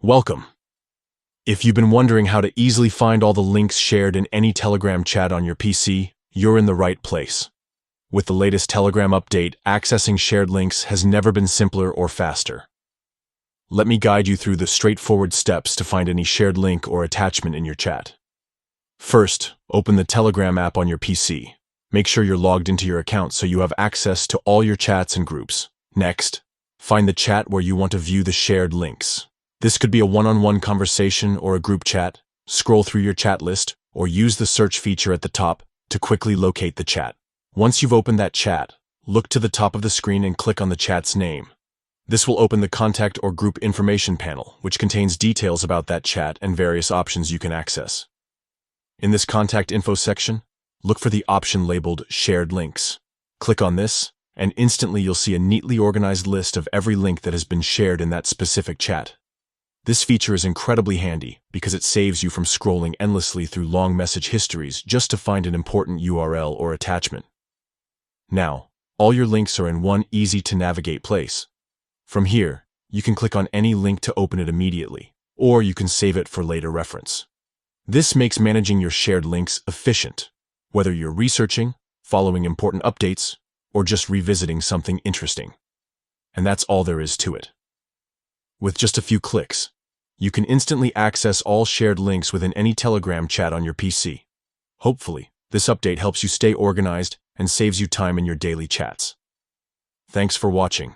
Welcome. If you've been wondering how to easily find all the links shared in any Telegram chat on your PC, you're in the right place. With the latest Telegram update, accessing shared links has never been simpler or faster. Let me guide you through the straightforward steps to find any shared link or attachment in your chat. First, open the Telegram app on your PC. Make sure you're logged into your account so you have access to all your chats and groups. Next, find the chat where you want to view the shared links. This could be a one-on-one conversation or a group chat. Scroll through your chat list or use the search feature at the top to quickly locate the chat. Once you've opened that chat, look to the top of the screen and click on the chat's name. This will open the contact or group information panel, which contains details about that chat and various options you can access. In this contact info section, look for the option labeled Shared Links. Click on this, and instantly you'll see a neatly organized list of every link that has been shared in that specific chat. This feature is incredibly handy because it saves you from scrolling endlessly through long message histories just to find an important URL or attachment. Now, all your links are in one easy-to-navigate place. From here, you can click on any link to open it immediately, or you can save it for later reference. This makes managing your shared links efficient, whether you're researching, following important updates, or just revisiting something interesting. And that's all there is to it. With just a few clicks, you can instantly access all shared links within any Telegram chat on your PC. Hopefully, this update helps you stay organized and saves you time in your daily chats. Thanks for watching.